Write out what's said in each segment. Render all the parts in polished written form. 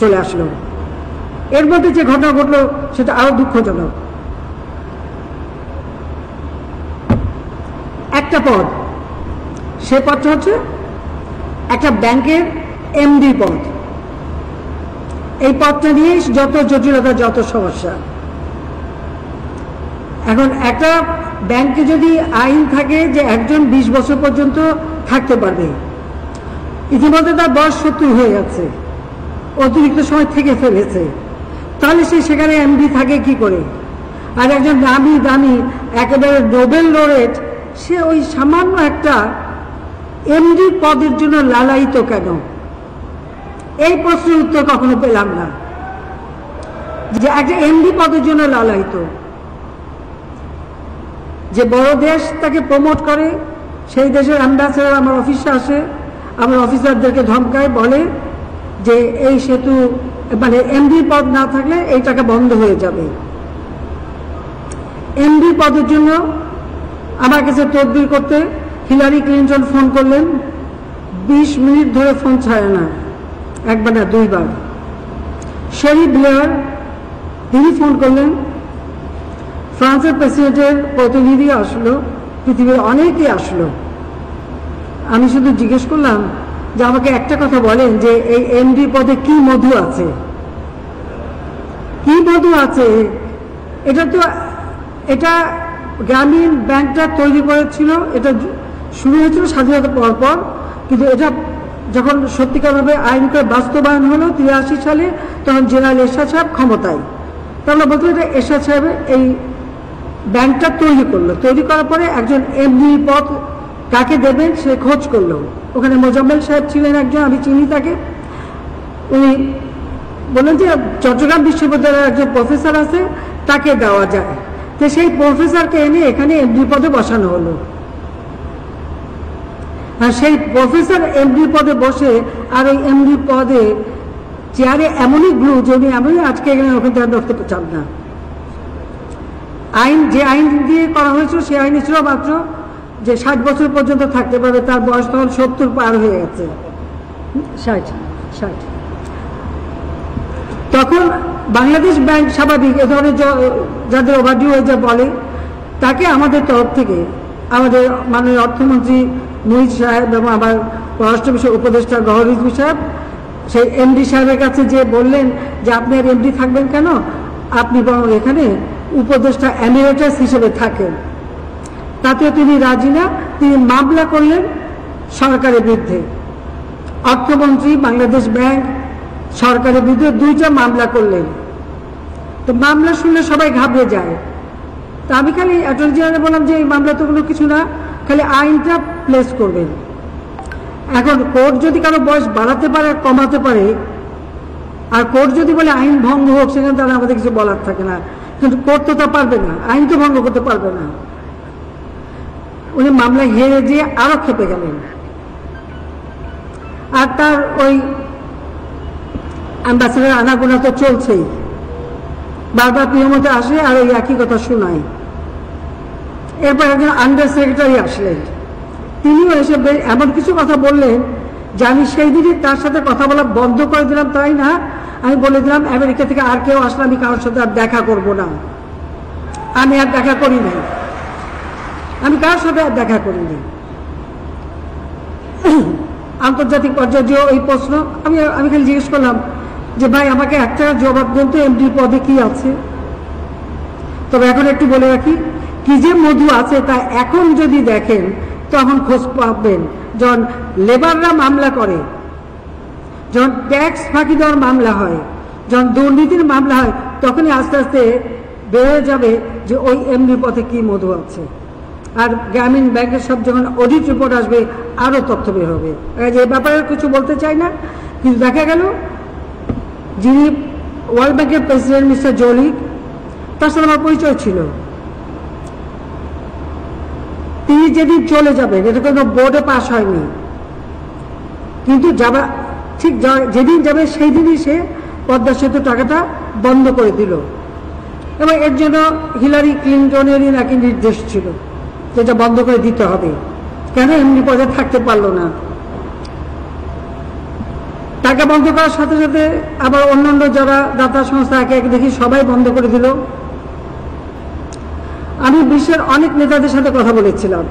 চলে আসলো। এর মধ্যে যে ঘটনা ঘটলো সেটা আরো দুঃখজনক। একটা পদ, সে পদটা হচ্ছে একটা ব্যাংকের এমডি পদ। এই পদটা নিয়ে যত জটিলতা, যত সমস্যা। এখন একটা ব্যাংকে যদি আইন থাকে যে একজন 20 বছর পর্যন্ত থাকতে পারবে, ইতিমধ্যে তার বয়স 70 হয়ে যাচ্ছে, অতিরিক্ত সময় থেকে ফেলেছে, তাহলে সে সেখানে এমডি থাকে কি করে? আর একজন দামি দামি একেবারে নোবেল লরেট, সে ওই সামান্য একটা এমডি পদের জন্য লালায়িত কেন? এই প্রশ্নের উত্তর কখনো পেলাম না, যে একটা এমডি পদের জন্য লালায়িত। যে বড় দেশ তাকে প্রমোট করে, সেই দেশের অ্যাম্বাসেডর আমার অফিসে আসে, আমার অফিসারদেরকে ধমকায়, বলে যে এই সেতু মানে এমডি পদ না থাকলে এই টাকা বন্ধ হয়ে যাবে। এমডি পদের জন্য আমার কাছে তদবির করতে হিলারি ক্লিন্টন ফোন করলেন, 20 মিনিট ধরে ফোন ছাড়ে না, একবার না দুইবার। শেরি ব্লেয়ার তিনি ফোন করলেন, ফ্রান্সের প্রেসিডেন্টের প্রতিনিধি আসলো, পৃথিবীর অনেকেই আসলো। আমি শুধু জিজ্ঞেস করলাম যে আমাকে একটা কথা বলেন, যে এই এমডি পদে কি মধু আছে? কি মধু আছে? এটা গ্রামীণ ব্যাংকটা তৈরি করেছিল, এটা শুরু হয়েছিল স্বাধীনতার পর, কিন্তু এটা যখন সত্যিকারভাবে আইন করে বাস্তবায়ন হলো 83 সালে, তখন জেনারেল এরশাদ সাহেব ক্ষমতায়। তাহলে বলতো এটা এরশাদ সাহেব এই ব্যাংকটা তৈরি করলো। তৈরি করার পরে একজন এমডি পদ কাকে দেবেন সে খোঁজ করলো। ওখানে মোজাম্মেল সাহেব ছিলেন একজন, আমি চিনি তাকে। উনি বললেন যে চট্টগ্রাম বিশ্ববিদ্যালয়ের একজন প্রফেসর আছে, তাকে দেওয়া যায়। তো সেই প্রফেসরকে এনে এখানে এমডি পদে বসানো হলো। আর সেই প্রফেসর এমডি পদে বসে, আর ওই এমডি পদে চেয়ারে এমনই গ্লু যে উনি এমনই আজকে এখানে ওখান থেকে ধরতে চান না। আইন যে আইন দিয়ে করা হয়েছিল সেই আইনে ছিল মাত্র যে 60 বছর পর্যন্ত থাকতে পারবে, তার বয়স তখন 70 পার হয়ে গেছে, 60। তখন বাংলাদেশ ব্যাংক স্বাভাবিক এ ধরনের যাদের ওভারডিউ হয়ে যা বলে, তাকে আমাদের তরফ থেকে আমাদের মাননীয় অর্থমন্ত্রী মুহিত সাহেব এবং আমার পররাষ্ট্র বিষয়ক উপদেষ্টা গওহর রিজভী সাহেব সেই এমডি সাহেবের কাছে যে বললেন যে আপনি আর এমডি থাকবেন কেন, আপনি বরং এখানে উপদেষ্টা এমিরেটাস হিসেবে থাকেন। তাতেও তিনি রাজি না, তিনি মামলা করলেন সরকারের বিরুদ্ধে। অর্থমন্ত্রী, বাংলাদেশ ব্যাংক সরকারের বিরুদ্ধে 2টা মামলা করলেন। তো মামলা শুনলে সবাই ঘাবড়ে যায়। তা আমি খালি অ্যাটর্নি জেনারেল বললাম যে এই মামলা তো কোনো কিছু না, খালি আইনটা প্লেস করবেন। এখন কোর্ট যদি কারো বয়স বাড়াতে পারে কমাতে পারে, আর কোর্ট যদি বলে আইন ভঙ্গ হোক, সেখানে তাহলে আমাদের কিছু বলার থাকে না। কিন্তু কোর্ট তো তা পারবে না, আইন তো ভঙ্গ করতে পারবে না। উনি মামলায় হেরে যেয়ে আরো খেপে গেলেন। আর তার ওই অ্যাম্বাসেডর আনাগোনা তো চলছেই, বারবার প্রিয়মতে আসে আর ওই একই কথা শোনায়। এরপর একজন আন্ডার সেক্রেটারি আসলেন, তিনিও এসে এমন কিছু কথা বললেন যে আমি সেই দিনই তার সাথে কথা বলা বন্ধ করে দিলাম। তাই না, আমি বলে দিলাম আমেরিকা থেকে আর কেউ আসলে আমি কারোর সাথে আর দেখা করবো না। আমি আর দেখা করি নাই, আমি কারোর সাথে আর দেখা করিনি। আন্তর্জাতিক পর্যায়ে যে ওই প্রশ্ন, আমি খালি জিজ্ঞেস করলাম যে ভাই আমাকে একটা জবাব দেন তো, এমডি পদে কি আছে? তবে এখন একটু বলে রাখি, কি যে মধু আছে তা এখন যদি দেখেন তখন খোঁজ পাবেন। যখন লেবাররা মামলা করে, যখন ট্যাক্স ফাঁকি দেওয়ার মামলা হয়, যখন দুর্নীতির মামলা হয়, তখনই আস্তে আস্তে বেড়ে যাবে যে ওই এমডি পদে কি মধু আছে। আর গ্রামীণ ব্যাংকের সব যখন অডিট রিপোর্ট আসবে আরো তথ্য বের হবে। এই ব্যাপারে কিছু বলতে চাই না, কিন্তু দেখা গেল যিনি ওয়ার্ল্ড ব্যাংকের প্রেসিডেন্ট মিস্টার জলিক, তার সাথে আমার পরিচয় ছিল। তিনি যেদিন চলে যাবেন, এটা কোনো বোর্ডে পাস হয়নি, কিন্তু ঠিক যেদিন যাবে সেই দিনই সে পদ্মা সেতু টাকাটা বন্ধ করে দিল। এবং এর জন্য হিলারি ক্লিন্টনেরই নাকি নির্দেশ ছিল যেটা বন্ধ করে দিতে হবে। কেন এমনি পদে থাকতে পারলো না? তার টাকা বন্ধ করার সাথে সাথে আবার অন্যান্য যারা দাতা সংস্থা একে একে দেখি সবাই বন্ধ করে দিল। আমি বিশ্বের অনেক নেতাদের সাথে কথা বলেছিলাম,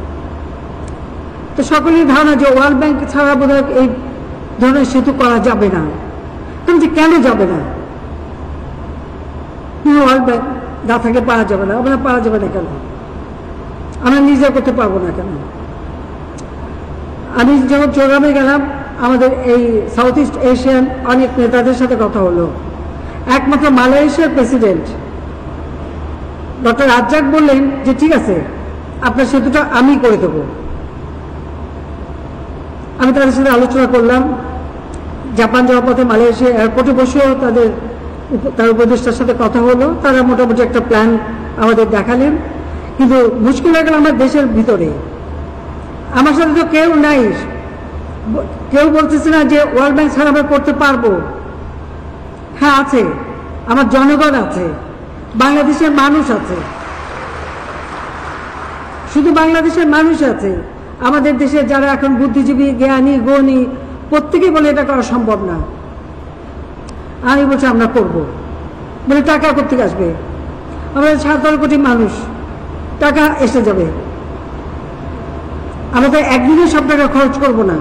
তো সকলের ধারণা যে ওয়ার্ল্ড ব্যাংক ছাড়া বোধহয় এই ধরনের সেতু করা যাবে না। কিন্তু কেন যাবে না? ওয়ার্ল্ড ব্যাংক দাতাকে পাওয়া যাবে না, আমরা পাওয়া যাবে না কেন? আমরা নিজে করতে পারবো না কেন? আমি যখন চট্টগ্রামে গেলাম, আমাদের এই সাউথ ইস্ট এশিয়ান অনেক নেতাদের সাথে কথা হলো। একমাত্র মালয়েশিয়ার প্রেসিডেন্ট ডক্টর রাজ্জাক বললেন যে ঠিক আছে, আপনার সেতুটা আমি করে দেবো। আমি তাদের সাথে আলোচনা করলাম, জাপান যাওয়ার পথে মালয়েশিয়া এয়ারপোর্টে বসেও তার উপদেষ্টার সাথে কথা হলো। তারা মোটামুটি একটা প্ল্যান আমাদের দেখালেন, কিন্তু মুশকিল হয়ে গেল আমার দেশের ভিতরে। আমার সাথে তো কেউ নাই, কেউ বলতেছে না যে ওয়ার্ল্ড ব্যাংক ছাড়া আমরা করতে পারবো। হ্যাঁ আছে, আমার জনগণ আছে, বাংলাদেশের মানুষ আছে, শুধু বাংলাদেশের মানুষ আছে। আমাদের দেশে যারা এখন বুদ্ধিজীবী, জ্ঞানী, গণী, প্রত্যেকেই বলে এটা করা সম্ভব না। আমি বলছি আমরা করব। বলে টাকা কোথেকে আসবে? আমাদের 17 কোটি মানুষ, টাকা এসে যাবে। আমরা তো একদিনে সব টাকা খরচ করব না,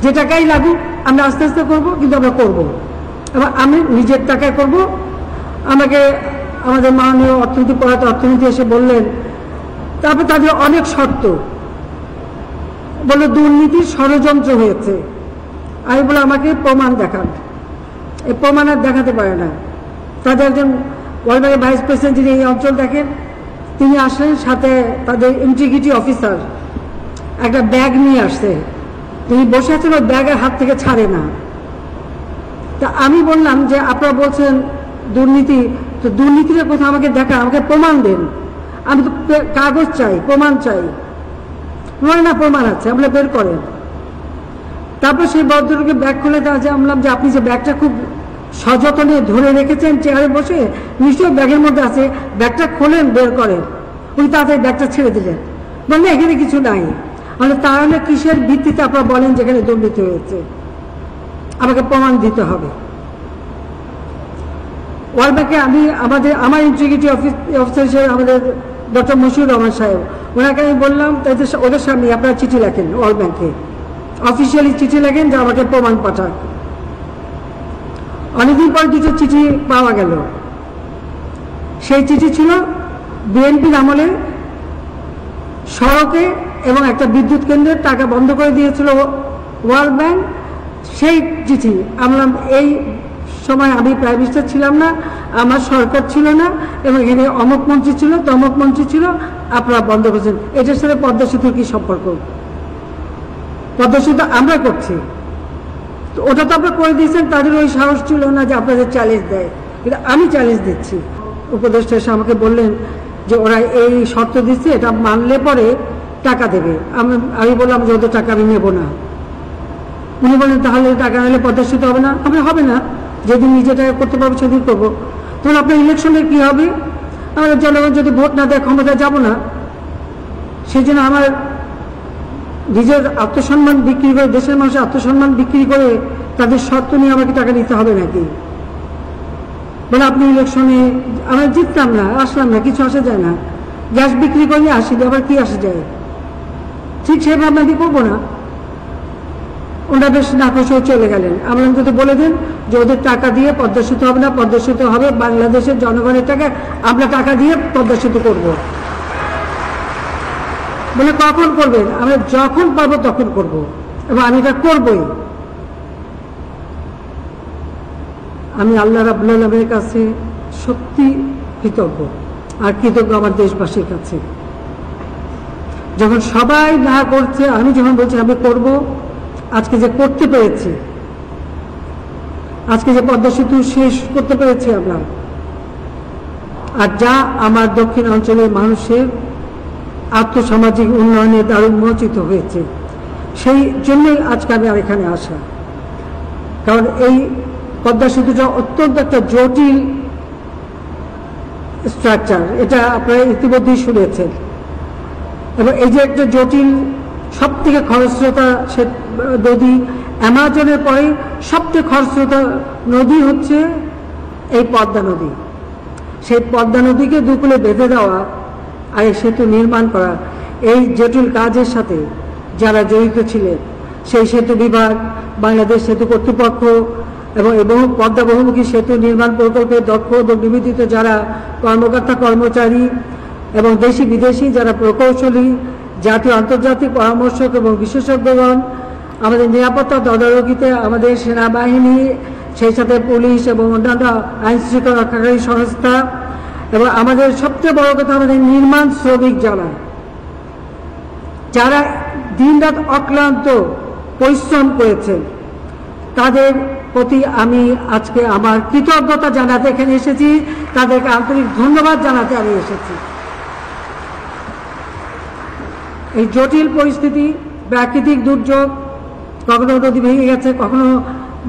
যে টাকাই লাগুক আমরা আস্তে আস্তে করবো, কিন্তু আমরা করবো। এবার আমি নিজের টাকায় করব। আমাকে আমাদের মাননীয় অর্থনীতি পড়াতে অর্থনীতি এসে বললেন, তারপর তাদের অনেক শর্ত, বললো দুর্নীতির ষড়যন্ত্র হয়েছে। আমি বলে আমাকে প্রমাণ দেখান। এই প্রমাণ আর দেখাতে পারে না। তাদের একজন ওয়ার্ল্ড ব্যাংকের ভাইস প্রেসিডেন্ট যিনি এই অঞ্চল দেখেন, তিনি আসলেন, সাথে তাদের ইন্টিগ্রিটি অফিসার একটা ব্যাগ নিয়ে আসছে। তিনি বসে আছেন, ওই ব্যাগের হাত থেকে ছাড়ে না। তা আমি বললাম যে আপনারা বলছেন দুর্নীতি, তো দুর্নীতির কথা আমাকে দেখা, আমাকে প্রমাণ দেন। আমি তো কাগজ চাই, প্রমাণ চাই। না প্রমাণ আছে, আপনি বের করেন। তারপর সেই ভদ্রলোকে ব্যাগ খুলে দেওয়া যে বললাম যে আপনি যে ব্যাগটা খুব সযত্নে ধরে রেখেছেন চেয়ারে বসে, নিশ্চয়ই ব্যাগের মধ্যে আছে, ব্যাগটা খোলেন, বের করেন। উনি তাড়াতাড়ি ব্যাগটা ছেড়ে দিলেন, বললেন এখানে কিছু নাই। মানে তাহলে কিসের ভিত্তিতে আপনারা বলেন যেখানে দুর্নীতি হয়েছে? আমাকে প্রমাণ দিতে হবে। ওয়ার্ল্ড ব্যাংকে আমি আমার ইন্টিগ্রিটি অফিসার হিসেবে আমাদের ডক্টর মশিউর রহমান সাহেব, ওনাকে আমি বললাম ওদের সামনে আপনারা চিঠি লেখেন, ওয়ার্ল্ড ব্যাংকে অফিসিয়ালি চিঠি লেখেন যে আমাকে প্রমাণ পাঠান। অনেকদিন পর দুটো চিঠি পাওয়া গেল। সেই চিঠি ছিল বিএনপির আমলে সড়কে এবং একটা বিদ্যুৎ কেন্দ্রের টাকা বন্ধ করে দিয়েছিল ওয়ার্ল্ড ব্যাংক। সেই চিঠি আমরা এই সময় আমি প্রাইম মিনিস্টার ছিলাম না, আমার সরকার ছিল না, এবং এখানে অমুক মন্ত্রী ছিল, তমুক মন্ত্রী ছিল, আপনারা বন্ধ করেছেন। এটার সাথে পদ্মা সেতুর কি সম্পর্ক? পদ্মা সেতু আমরা করছি, তো ওটা তো আপনারা করে দিয়েছেন। তাদের ওই সাহস ছিল না যে আপনাদের চ্যালেঞ্জ দেয়, কিন্তু আমি চ্যালেঞ্জ দিচ্ছি। উপদেষ্টা এসে আমাকে বললেন যে ওরা এই শর্ত দিচ্ছে, এটা মানলে পরে টাকা দেবে। আমি বললাম যে ওদের টাকা আমি নেব না। উনি বললেন তাহলে টাকা নিলে পদ্মা সেতু হবে না। আমি হবে না, যেদিন নিজে টাকা করতে পারবো সেদিন করবো। তখন আপনার ইলেকশনে কি হবে? আমাদের জনগণ যদি ভোট না দেয় ক্ষমতা যাব না। সেই জন্য আমার নিজের আত্মসম্মান বিক্রি করে, দেশের মানুষের আত্মসম্মান বিক্রি করে তাদের শর্ত নিয়ে আমাকে টাকা দিতে হবে নাকি? বলে আপনি ইলেকশনে আমরা জিততাম না, আসলাম না, কিছু আসা যায় না, গ্যাস বিক্রি করলে আসি, আবার কি আসা যায়? ঠিক সেই ভাবনা দিয়ে করবো না। ওনারা বেশ নাকশ হয়ে চলে গেলেন। আমরা যদি বলে দেন যে ওদের টাকা দিয়ে পদ্মা সেতু হবে না, পদ্মা সেতু হবে বাংলাদেশের জনগণের টাকা, আমরা টাকা দিয়ে পদ্মা সেতু করবো। বলে কখন করবেন? আমরা যখন পারবো তখন করব, এবং আমি এটা করবই। আমি আল্লাহ রাব্বুল আলামিনের কাছে সত্যি কৃতজ্ঞ, আর কৃতজ্ঞ আমার দেশবাসীর কাছে। যখন সবাই না করছে, আমি যখন বলছি আমি করব, আজকে যে করতে পেরেছি, আজকে যে পদ্মা সেতু শেষ করতে পেরেছি আমরা, আর যা আমার দক্ষিণ অঞ্চলের মানুষের আর্থসামাজিক উন্নয়নে দ্বার উন্মোচিত হয়েছে, সেই জন্যই আজকে আমি আর এখানে আসা। কারণ এই পদ্মা সেতুটা অত্যন্ত একটা জটিল স্ট্রাকচার, এটা আপনারা ইতিমধ্যেই শুনেছেন। এবং এই যে একটা জটিল, সব থেকে খরস্রোতা নদী, অ্যামাজনের পরে সবচেয়ে খরস্রোত নদী হচ্ছে এই পদ্মা নদী। সেই পদ্মা নদীকে দুকুলে বেঁধে দেওয়া আর এই সেতু নির্মাণ করা, এই জটিল কাজের সাথে যারা জড়িত ছিলেন, সেই সেতু বিভাগ, বাংলাদেশ সেতু কর্তৃপক্ষ এবং পদ্মা বহুমুখী সেতু নির্মাণ প্রকল্পের দক্ষ এবং নিবেদিত যারা কর্মকর্তা কর্মচারী এবং দেশি বিদেশি যারা প্রকৌশলী, জাতীয় আন্তর্জাতিক পরামর্শক এবং বিশেষজ্ঞগণ, আমাদের নিরাপত্তা তদারকিতে আমাদের সেনাবাহিনী, সেই সাথে পুলিশ এবং অন্যান্য আইন শৃঙ্খলা রক্ষাকারী সংস্থা, এবং আমাদের সবচেয়ে বড় কথা আমাদের নির্মাণ শ্রমিক যারা দিনরাত অক্লান্ত পরিশ্রম করেছেন, তাদের প্রতি আমি আজকে আমার কৃতজ্ঞতা জানাতে এখানে এসেছি, তাদেরকে আন্তরিক ধন্যবাদ জানাতে আমি এসেছি। এই জটিল পরিস্থিতি, প্রাকৃতিক দুর্যোগ, কখনো নদী ভেঙে গেছে, কখনো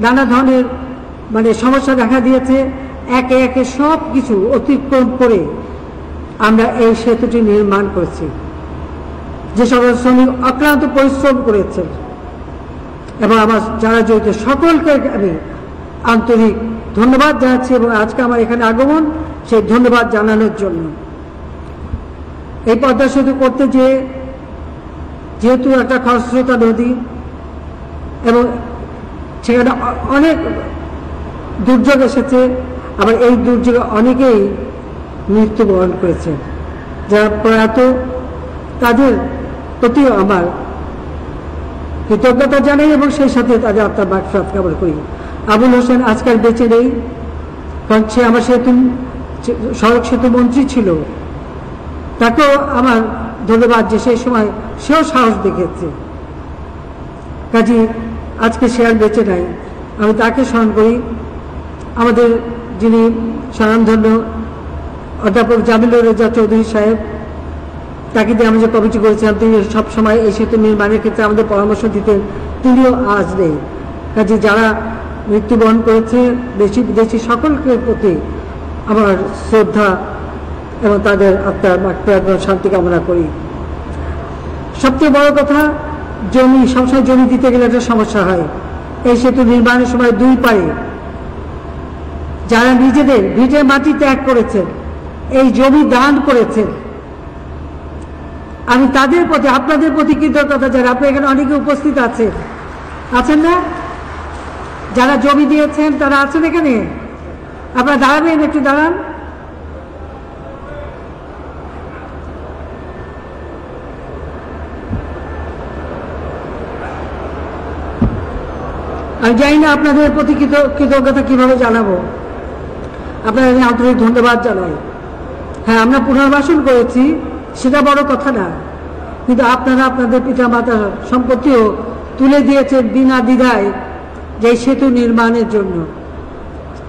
নানা ধরনের সমস্যা দেখা দিয়েছে, একে একে সব কিছু অতিক্রম করে আমরা এই সেতুটি নির্মাণ করেছি। যে সকল শ্রমিক অক্লান্ত পরিশ্রম করেছে এবং আমার যারা জড়িত সকলকে আমি আন্তরিক ধন্যবাদ জানাচ্ছি এবং আজকে আমার এখানে আগমন সেই ধন্যবাদ জানানোর জন্য। এই পদ্মা সেতু করতে যেহেতু একটা খরস্রোতা নদী এবং সেখানে অনেক দুর্যোগ এসেছে, আবার এই দুর্যোগে অনেকেই মৃত্যুবরণ করেছে, যারা প্রয়াত তাদের প্রতিও আমার কৃতজ্ঞতা জানাই এবং সেই সাথে তাদের আত্মার মাগফিরাত কামনা করি। আবুল হোসেন আজকাল বেঁচে নেই, কারণ সে আমার সড়ক সেতু মন্ত্রী ছিল, তাকেও আমার ধন্যবাদ যে সেই সময় সেও সাহস দেখেছে। কাজী আজকে সে আর বেঁচে নাই, আমি তাকে স্মরণ করি। আমাদের যিনি স্বনামধন্য অধ্যাপক জামিলুর রেজা চৌধুরী সাহেব, তাকে দিয়ে আমি যে কমিটি করেছিলাম, তিনি সবসময় এই সেতু নির্মাণের ক্ষেত্রে আমাদের পরামর্শ দিতেন, তিনিও আজ নেই। কাজে যারা মৃত্যুবরণ করেছে দেশি বিদেশি সকলকে প্রতি আমার শ্রদ্ধা এবং তাদের আত্মার মাগফিরাত এবং শান্তি কামনা করি। সবচেয়ে বড় কথা, জমি সবসময় জমি দিতে গেলে একটা সমস্যা হয়। এই সেতু নির্মাণের সময় দুই পারে যারা নিজেদের ভিটে মাটি ত্যাগ করেছেন, এই জমি দান করেছেন, আমি তাদের প্রতি আপনাদের প্রতি কৃতজ্ঞতা জানাই। আপনি এখানে অনেকে উপস্থিত আছেন না? যারা জমি দিয়েছেন তারা আছেন এখানে? আপনারা দাঁড়াবেন, একটু দাঁড়ান। আমি জানি না আপনাদের প্রতি কৃতজ্ঞতা কিভাবে জানাবো, আপনাদের আন্তরিক ধন্যবাদ জানাই। হ্যাঁ, আমরা পুনর্বাসন করেছি, সেটা বড় কথা না, কিন্তু আপনারা আপনাদের পিতা মাতার সম্পত্তিও তুলে দিয়েছেন বিনা দ্বিধায় যে সেতু নির্মাণের জন্য।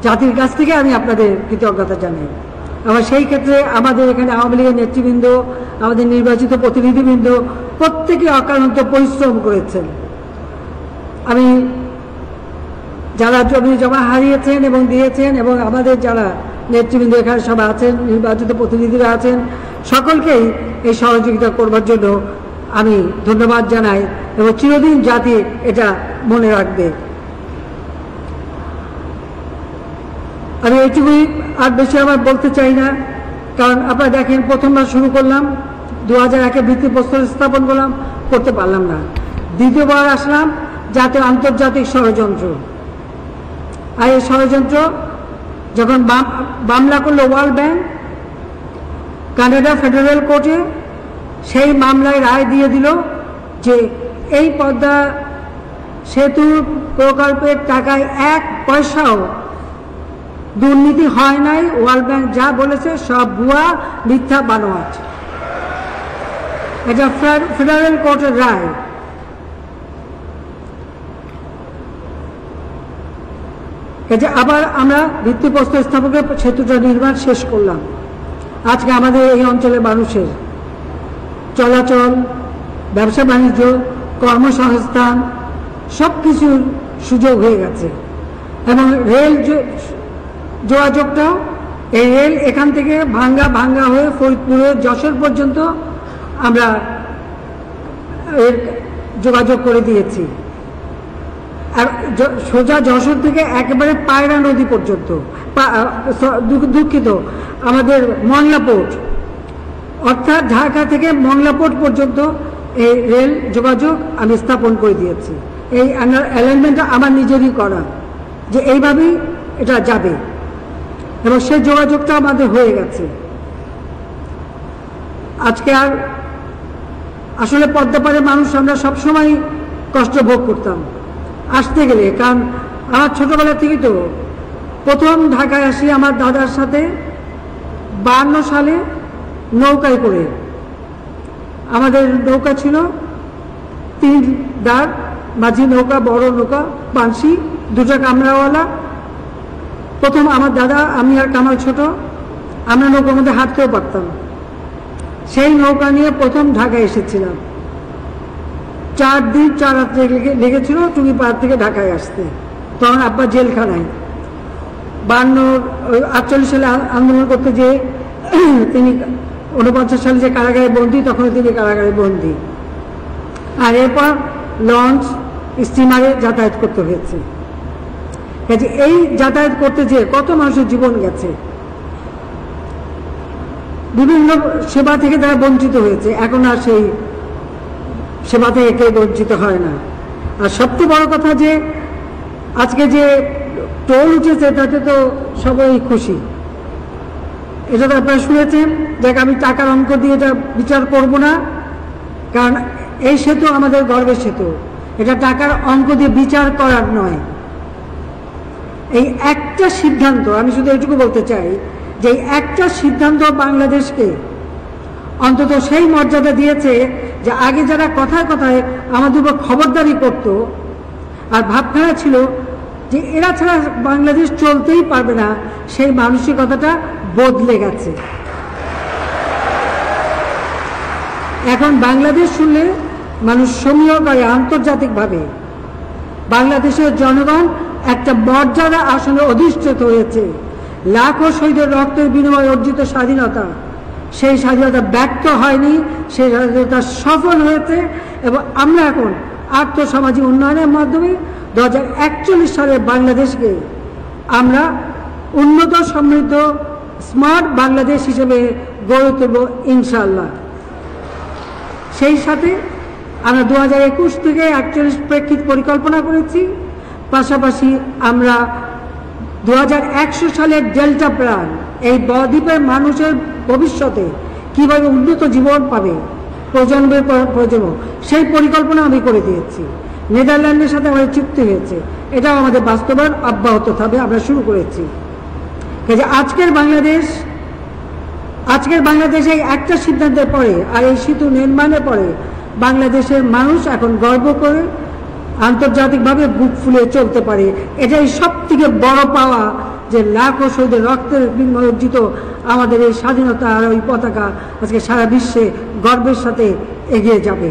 জাতির কাছ থেকে আমি আপনাদের কৃতজ্ঞতা জানাই। আবার সেই ক্ষেত্রে আমাদের এখানে আওয়ামী লীগের নেতৃবৃন্দ, আমাদের নির্বাচিত প্রতিনিধিবৃন্দ প্রত্যেকে অক্লান্ত পরিশ্রম করেছেন। আমি যারা জমি জমা হারিয়েছেন এবং দিয়েছেন এবং আমাদের যারা নেতৃবৃন্দ এখানে সব আছেন, নির্বাচিত প্রতিনিধিরা আছেন, সকলকেই এই সহযোগিতা করবার জন্য আমি ধন্যবাদ জানাই এবং চিরদিন জাতি এটা মনে রাখবে। আমি এইটুকুই, আর বেশি আমার বলতে চাই না, কারণ আপনারা দেখেন প্রথমবার শুরু করলাম, 2001-এ ভিত্তিপ্রস্তর স্থাপন করতে পারলাম না। দ্বিতীয়বার আসলাম জাতীয় আন্তর্জাতিক ষড়যন্ত্র, আর এই ষড়যন্ত্র যখন মামলা করলো ওয়ার্ল্ড ব্যাংক কানাডা ফেডারেল কোর্টে, সেই মামলায় রায় দিয়ে দিল যে এই পদ্মা সেতু প্রকল্পের টাকায় 1 পয়সাও দুর্নীতি হয় নাই। ওয়ার্ল্ড ব্যাংক যা বলেছে সব ভুয়া, মিথ্যা, বানোয়াট। এটা ফেডারেল কোর্টের রায়। আবার আমরা ভিত্তিপ্রস্তর স্থাপনের সেতুটা নির্মাণ শেষ করলাম। আজকে আমাদের এই অঞ্চলের মানুষের চলাচল, ব্যবসা বাণিজ্য, কর্মসংস্থান সব কিছুর সুযোগ হয়ে গেছে এবং রেল যোগাযোগটাও, এই রেল এখান থেকে ভাঙ্গা হয়ে ফরিদপুরের যশোর পর্যন্ত আমরা এর যোগাযোগ করে দিয়েছি। আর সোজা যশোর থেকে একেবারে পায়রা নদী পর্যন্ত, দুঃখিত, আমাদের মংলা পোর্ট, অর্থাৎ ঢাকা থেকে মংলা পোর্ট পর্যন্ত এই রেল যোগাযোগ আমি স্থাপন করে দিয়েছি। এই অ্যালাইনমেন্টটা আমার নিজেরই করা, যে এইভাবেই এটা যাবে, এবং সেই যোগাযোগটা আমাদের হয়ে গেছে। আজকে আর আসলে পদ্মাপাড়ের মানুষ আমরা সবসময় কষ্ট ভোগ করতাম আসতে গেলে, কারণ আমার ছোটবেলা থেকেই তো প্রথম ঢাকায় আসি আমার দাদার সাথে 52 সালে নৌকায় করে। আমাদের নৌকা ছিল 3 দাঁড়, মাঝি নৌকা, বড় নৌকা, বাঁশি, 2টা কামরাওয়ালা। প্রথম আমার দাদা, আমি আর কামাল ছোট, আমরা নৌকার মধ্যে হাঁটতেও পারতাম। সেই নৌকা নিয়ে প্রথম ঢাকায় এসেছিলাম। 4 দিন 4 রাত লেগেছিল টুঙ্গিপাড় থেকে ঢাকায় আসতে। তখন আব্বা জেলখানায় 48 সালে আন্দোলন করতে, যে তিনি 49 সালে যে কারাগারে বন্দী, তখন তিনি কারাগারে বন্দী। আর এরপর লঞ্চ, স্টিমারে যাতায়াত করতে হয়েছে। কাজে এই যাতায়াত করতে যেয়ে কত মানুষের জীবন গেছে, বিভিন্ন সেবা থেকে তারা বঞ্চিত হয়েছে। এখন আর সেই সেবা থেকে কেউ বঞ্চিত হয় না। আর সবচেয়ে বড় কথা যে আজকে যে টোল উঠেছে তাতে তো সবাই খুশি। এটা তো আপনারা শুনেছেন, দেখ আমি টাকার অঙ্ক দিয়ে এটা বিচার করব না, কারণ এই সেতু আমাদের গর্বের সেতু, এটা টাকার অঙ্ক দিয়ে বিচার করার নয়। এই একটা সিদ্ধান্ত, আমি শুধু এটুকু বলতে চাই যে এই একটা সিদ্ধান্ত বাংলাদেশকে অন্তত সেই মর্যাদা দিয়েছে যে আগে যারা কথায় কথায় আমাদের উপর খবরদারি করত আর ভাবখানা ছিল যে এরা ছাড়া বাংলাদেশ চলতেই পারবে না, সেই মানসিকতাটা বদলে গেছে। এখন বাংলাদেশ শুনলে মানুষ সমীহ করে আন্তর্জাতিকভাবে। বাংলাদেশের জনগণ একটা মর্যাদা আসনে অধিষ্ঠিত হয়েছে। লাখো শহীদের রক্তের বিনিময়ে অর্জিত স্বাধীনতা, সেই স্বাধীনতা ব্যর্থ হয়নি, সেই স্বাধীনতা সফল হয়েছে। এবং আমরা এখন আর্থসামাজিক উন্নয়নের মাধ্যমে 2041 সালে বাংলাদেশকে আমরা উন্নত, সমৃদ্ধ, স্মার্ট বাংলাদেশ হিসেবে গড়ে তুলব ইনশাআল্লাহ। সেই সাথে আমরা 2021 থেকে 41 প্রেক্ষিত পরিকল্পনা করেছি। পাশাপাশি আমরা 2100 সালের ডেল্টা প্ল্যান, এই বদ্বীপের মানুষের ভবিষ্যতে কিভাবে উন্নত জীবন পাবে প্রজন্মের পর প্রজন্ম, সেই পরিকল্পনা আমি করে দিয়েছি। নেদারল্যান্ডের সাথে আমাদের চুক্তি হয়েছে, এটাও আমাদের বাস্তবায়ন অব্যাহত থাকবে, আমরা শুরু করেছি। কাজে আজকের বাংলাদেশে একটা সিদ্ধান্তের পরে আর এই সেতু নির্মাণের পরে বাংলাদেশের মানুষ এখন গর্ব করে আন্তর্জাতিকভাবে বুক ফুলিয়ে চলতে পারে। এটাই সব থেকে বড় পাওয়া, যে লাখো শহীদের রক্তের বিনিময়ে অর্জিত আমাদের এই স্বাধীনতা আর ওই পতাকা আজকে সারা বিশ্বে গর্বের সাথে এগিয়ে যাবে।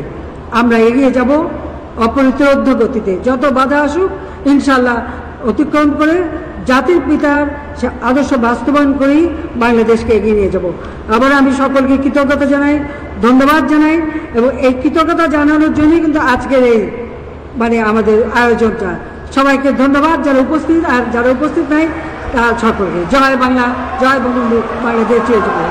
আমরা এগিয়ে যাব অপরিতরোধ্য গতিতে, যত বাধা আসুক ইনশাআল্লাহ অতিক্রম করে জাতির পিতার সে আদর্শ বাস্তবায়ন করেই বাংলাদেশকে এগিয়ে নিয়ে যাব। আবার আমি সকলকে কৃতজ্ঞতা জানাই, ধন্যবাদ জানাই, এবং এই কৃতজ্ঞতা জানানোর জন্যই কিন্তু আজকের এই আমাদের আয়োজনটা। সবাইকে ধন্যবাদ যারা উপস্থিত, আর যারা উপস্থিত নাই তারা সকলকে জয় বাংলা, জয় বঙ্গবন্ধু, বাংলাদেশ চিরজীবী।